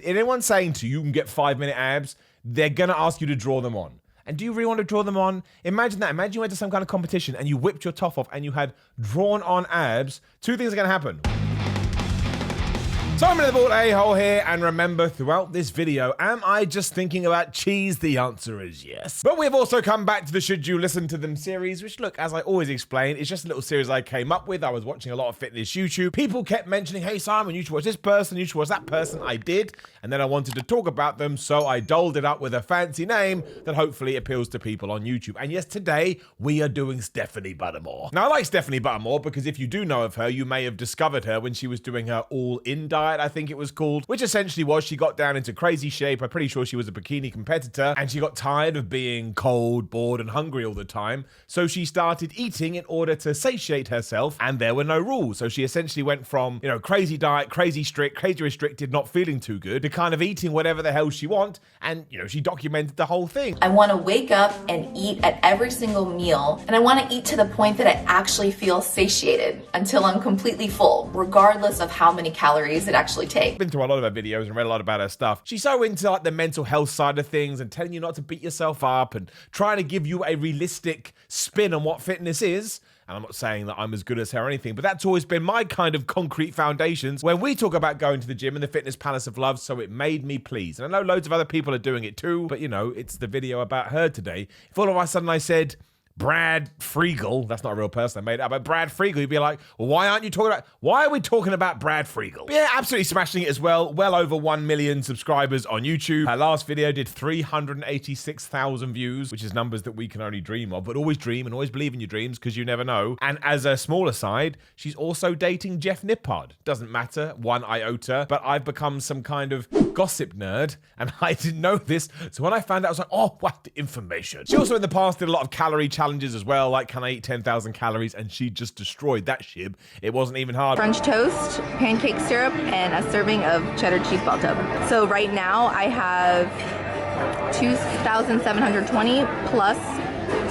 anyone saying to you, you can get 5-minute abs, they're going to ask you to draw them on. And do you really want to draw them on? Imagine that. Imagine you went to some kind of competition and you whipped your top off and you had drawn on abs. Two things are going to happen. So I'm in the bald a-hole here, and remember, throughout this video, am I just thinking about cheese? The answer is yes. But we've also come back to the Should You Listen to Them series, which, look, as I always explain, it's just a little series I came up with. I was watching a lot of fitness YouTube. People kept mentioning, hey, Simon, you should watch this person, you should watch that person. I did, and then I wanted to talk about them, so I dolled it up with a fancy name that hopefully appeals to people on YouTube. And yes, today, we are doing Stephanie Buttermore. Now, I like Stephanie Buttermore because if you do know of her, you may have discovered her when she was doing her all-in diet, I think it was called, which essentially was she got down into crazy shape. I'm pretty sure she was a bikini competitor, and she got tired of being cold, bored, and hungry all the time. So she started eating in order to satiate herself, and there were no rules. So she essentially went from, crazy diet, crazy strict, crazy restricted, not feeling too good, to kind of eating whatever the hell she wants. And, she documented the whole thing. I want to wake up and eat at every single meal, and I want to eat to the point that I actually feel satiated until I'm completely full, regardless of how many calories it actually takes. Been through a lot of her videos and read a lot about her stuff. She's so into the mental health side of things and telling you not to beat yourself up and trying to give you a realistic spin on what fitness is. And I'm not saying that I'm as good as her or anything, but that's always been my kind of concrete foundations when we talk about going to the gym and the fitness palace of love, so it made me pleased. And I know loads of other people are doing it too, but it's the video about her today. If all of a sudden I said, Brad Friegel, that's not a real person, I made it up, but Brad Friegel, you'd be like, well, why are we talking about Brad Friegel? But yeah, absolutely smashing it as well. Well over 1 million subscribers on YouTube. Her last video did 386,000 views, which is numbers that we can only dream of, but always dream and always believe in your dreams because you never know. And as a smaller side, she's also dating Jeff Nippard. Doesn't matter, 1 iota, but I've become some kind of gossip nerd and I didn't know this. So when I found out, I was like, oh, what the information. She also in the past did a lot of calorie challenges as well, like can I eat 10,000 calories, and she just destroyed that shib. It wasn't even hard. French toast, pancake syrup, and a serving of cheddar cheese ball tub. So right now I have 2,720 plus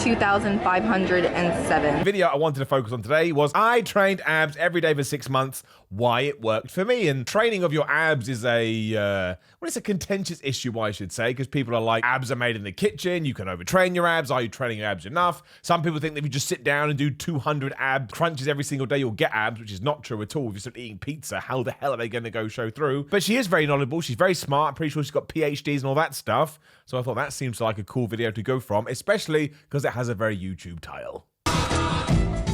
2,507. The video I wanted to focus on today was I trained abs every day for 6 months, why it worked for me. And training of your abs is it's a contentious issue, I should say, because people are like, abs are made in the kitchen, you can overtrain your abs, are you training your abs enough? Some people think that if you just sit down and do 200 ab crunches every single day, you'll get abs, which is not true at all. If you start eating pizza, how the hell are they going to go show through? But she is very knowledgeable, she's very smart, I'm pretty sure she's got PhDs and all that stuff. So I thought that seems like a cool video to go from, especially because it has a very YouTube tile.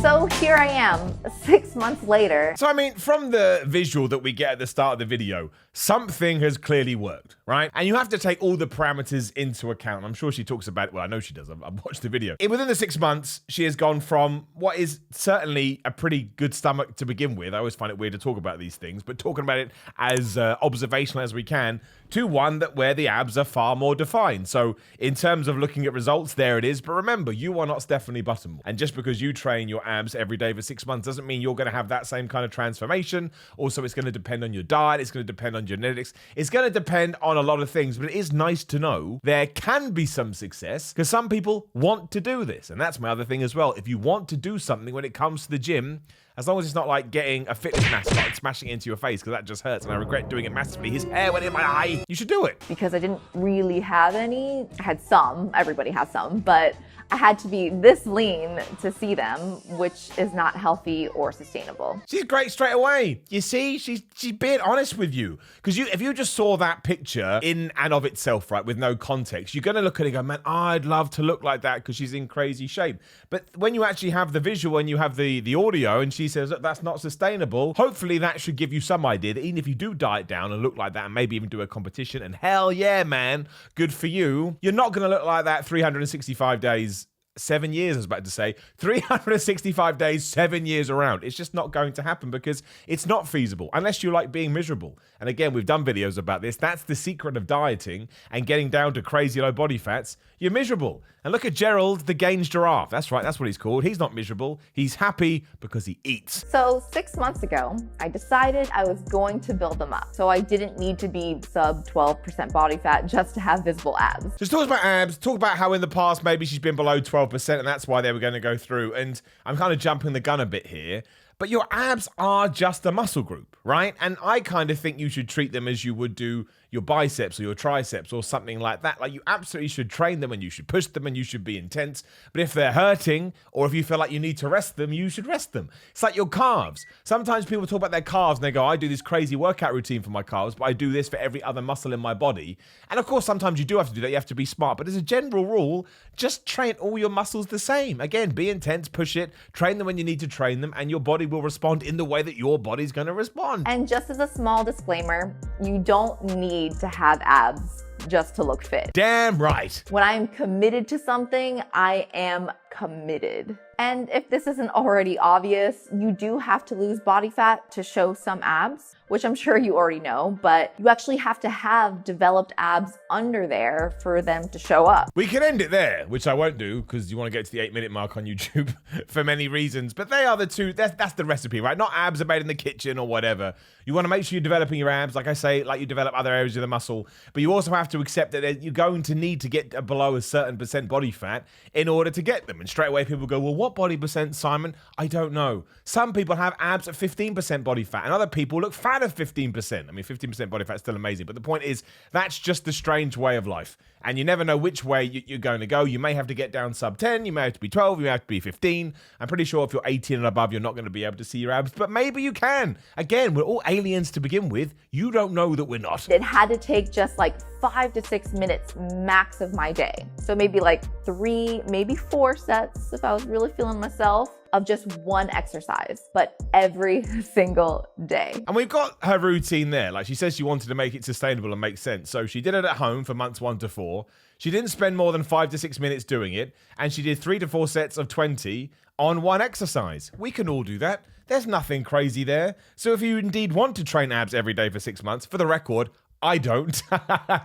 So here I am, 6 months later. So, from the visual that we get at the start of the video, something has clearly worked, right? And you have to take all the parameters into account. I'm sure she talks about it. Well, I know she does. I've watched the video. Within the 6 months, she has gone from what is certainly a pretty good stomach to begin with. I always find it weird to talk about these things, but talking about it as observational as we can, to one where the abs are far more defined. So in terms of looking at results, there it is. But remember, you are not Stephanie Buttermore. And just because you train your abs every day for 6 months doesn't mean you're going to have that same kind of transformation. Also, it's going to depend on your diet. It's going to depend on genetics. It's going to depend on a lot of things. But it is nice to know there can be some success because some people want to do this. And that's my other thing as well. If you want to do something when it comes to the gym, as long as it's not like getting a fitness mascot and smashing it into your face, because that just hurts, and I regret doing it massively. His hair went in my eye. You should do it. Because I didn't really have any. I had some. Everybody has some. But I had to be this lean to see them, which is not healthy or sustainable. She's great straight away. You see, she's being honest with you. Because if you just saw that picture in and of itself, right, with no context, you're going to look at it and go, man, I'd love to look like that because she's in crazy shape. But when you actually have the visual and you have the audio and she says, look, that's not sustainable, hopefully that should give you some idea that even if you do diet down and look like that and maybe even do a competition, and hell yeah, man, good for you, you're not going to look like that 365 days 7 years, I was about to say, 365 days, 7 years around. It's just not going to happen because it's not feasible unless you like being miserable. And again, we've done videos about this. That's the secret of dieting and getting down to crazy low body fats. You're miserable. And look at Gerald, the Gaines giraffe. That's right, that's what he's called. He's not miserable. He's happy because he eats. So 6 months ago, I decided I was going to build them up. So I didn't need to be sub 12% body fat just to have visible abs. Just talk about abs, talk about how in the past maybe she's been below 12% and that's why they were going to go through. And I'm kind of jumping the gun a bit here. But your abs are just a muscle group, right? And I kind of think you should treat them as you would do your biceps or your triceps or something like that. Like, you absolutely should train them and you should push them and you should be intense. But if they're hurting or if you feel like you need to rest them, you should rest them. It's like your calves. Sometimes people talk about their calves and they go, I do this crazy workout routine for my calves, but I do this for every other muscle in my body. And of course, sometimes you do have to do that. You have to be smart. But as a general rule, just train all your muscles the same. Again, be intense, push it, train them when you need to train them, and your body will respond in the way that your body's going to respond. And just as a small disclaimer, you don't need to have abs just to look fit. Damn right. When I'm committed to something, I am committed. And if this isn't already obvious, you do have to lose body fat to show some abs, which I'm sure you already know, but you actually have to have developed abs under there for them to show up. We can end it there, which I won't do because you want to get to the 8-minute mark on YouTube for many reasons. But they are the two, that's the recipe, right? Not abs are made in the kitchen or whatever. You want to make sure you're developing your abs, like I say, like you develop other areas of the muscle. But you also have to accept that you're going to need to get below a certain percent body fat in order to get them. And straight away people go, well, what body percent, Simon? I don't know. Some people have abs at 15% body fat and other people look fat at 15%. I mean, 15% body fat is still amazing. But the point is, that's just the strange way of life. And you never know which way you're going to go. You may have to get down sub 10, you may have to be 12, you may have to be 15. I'm pretty sure if you're 18 and above, you're not going to be able to see your abs, but maybe you can. Again, we're all aliens to begin with. You don't know that we're not. It had to take just like 5 to 6 minutes max of my day. So maybe like 3, maybe 4 sets if I was really feeling myself, of just one exercise, but every single day. And we've got her routine there. Like, she says she wanted to make it sustainable and make sense. So she did it at home for months 1 to 4. She didn't spend more than 5 to 6 minutes doing it. And she did 3 to 4 sets of 20 on one exercise. We can all do that. There's nothing crazy there. So if you indeed want to train abs every day for 6 months, for the record, I don't.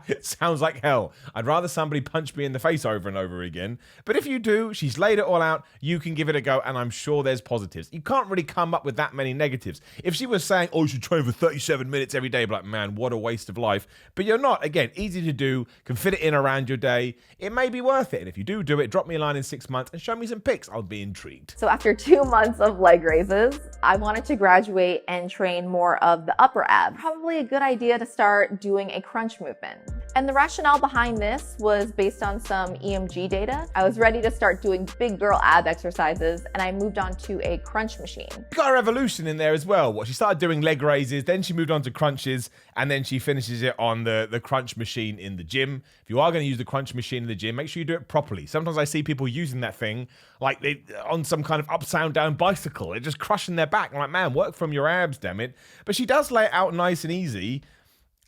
It sounds like hell. I'd rather somebody punch me in the face over and over again. But if you do, she's laid it all out, you can give it a go, and I'm sure there's positives. You can't really come up with that many negatives. If she was saying, oh, you should train for 37 minutes every day, I'd be like, man, what a waste of life. But you're not. Again, easy to do, can fit it in around your day. It may be worth it. And if you do it, drop me a line in 6 months and show me some pics. I'll be intrigued. So after 2 months of leg raises, I wanted to graduate and train more of the upper ab. Probably a good idea to start doing a crunch movement. And the rationale behind this was based on some EMG data. I was ready to start doing big girl ab exercises, and I moved on to a crunch machine. You got her evolution in there as well. What, she started doing leg raises, then she moved on to crunches, and then she finishes it on the crunch machine in the gym. If you are going to use the crunch machine in the gym, make sure you do it properly. Sometimes I see people using that thing like they on some kind of upside down bicycle. They're just crushing their back. I'm like, man, work from your abs, damn it. But she does lay it out nice and easy.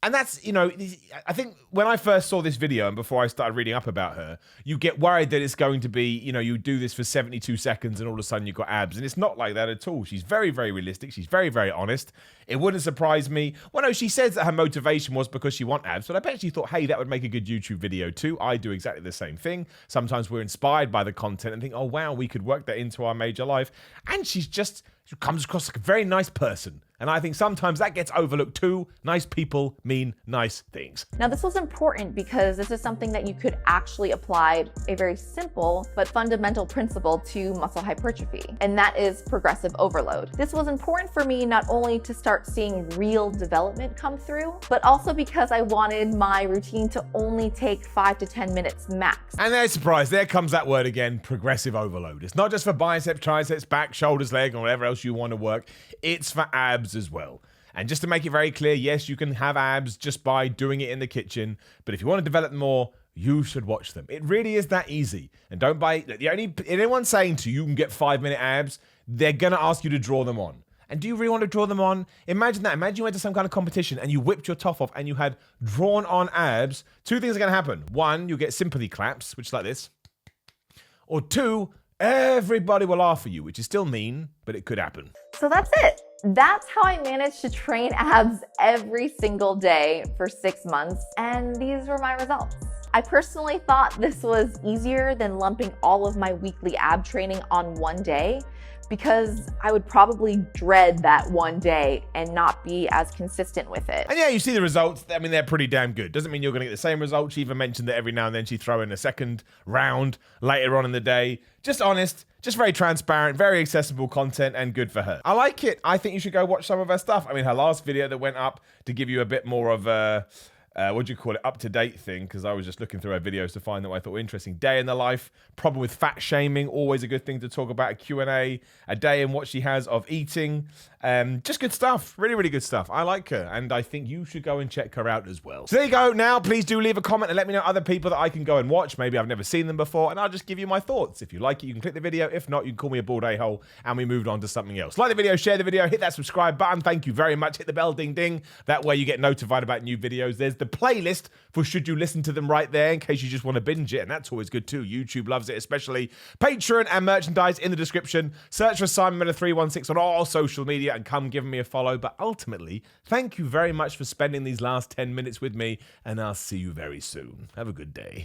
And that's, you know, I think when I first saw this video and before I started reading up about her, you get worried that it's going to be, you know, you do this for 72 seconds and all of a sudden you've got abs. And it's not like that at all. She's very, very realistic. She's very, very honest. It wouldn't surprise me. Well, no, she says that her motivation was because she wants abs, but I bet she thought, hey, that would make a good YouTube video too. I do exactly the same thing. Sometimes we're inspired by the content and think, oh, wow, we could work that into our major life. And she comes across like a very nice person. And I think sometimes that gets overlooked too. Nice people mean nice things. Now, this was important because this is something that you could actually apply a very simple but fundamental principle to muscle hypertrophy, and that is progressive overload. This was important for me not only to start seeing real development come through, but also because I wanted my routine to only take 5 to 10 minutes max. And there's a surprise. There comes that word again, progressive overload. It's not just for biceps, triceps, back, shoulders, leg, or whatever else you want to work. It's for abs as well. And just to make it very clear, yes, you can have abs just by doing it in the kitchen, but if you want to develop more, you should watch them. It really is that easy. And don't buy anyone saying to you, you can get 5-minute abs, they're going to ask you to draw them on. And do you really want to draw them on? Imagine that. Imagine you went to some kind of competition and you whipped your top off and you had drawn on abs. 2 things are going to happen. 1, you'll get sympathy claps, which is like this. Or 2, everybody will laugh at you, which is still mean, but it could happen. So that's it. That's how I managed to train abs every single day for 6 months, and these were my results. I personally thought this was easier than lumping all of my weekly ab training on one day, because I would probably dread that one day and not be as consistent with it. And yeah, you see the results. I mean, they're pretty damn good. Doesn't mean you're going to get the same results. She even mentioned that every now and then she'd throw in a second round later on in the day. Just honest, just very transparent, very accessible content, and good for her. I like it. I think you should go watch some of her stuff. I mean, her last video that went up to give you a bit more of a, what do you call it, up-to-date thing, because I was just looking through her videos to find that I thought were interesting. Day in the life, problem with fat shaming, always a good thing to talk about, a Q&A, a day in what she has of eating. Just good stuff. Really, really good stuff. I like her, and I think you should go and check her out as well. So there you go. Now, please do leave a comment and let me know other people that I can go and watch. Maybe I've never seen them before, and I'll just give you my thoughts. If you like it, you can click the video. If not, you can call me a bald a-hole, and we moved on to something else. Like the video, share the video, hit that subscribe button. Thank you very much. Hit the bell, ding, ding. That way you get notified about new videos. There's the playlist for should you listen to them right there in case you just want to binge it, and that's always good too. YouTube loves it, especially. Patreon and merchandise in the description. Search for Simon Miller 316 on all social media and come give me a follow. But ultimately, thank you very much for spending these last 10 minutes with me, and I'll see you very soon. Have a good day.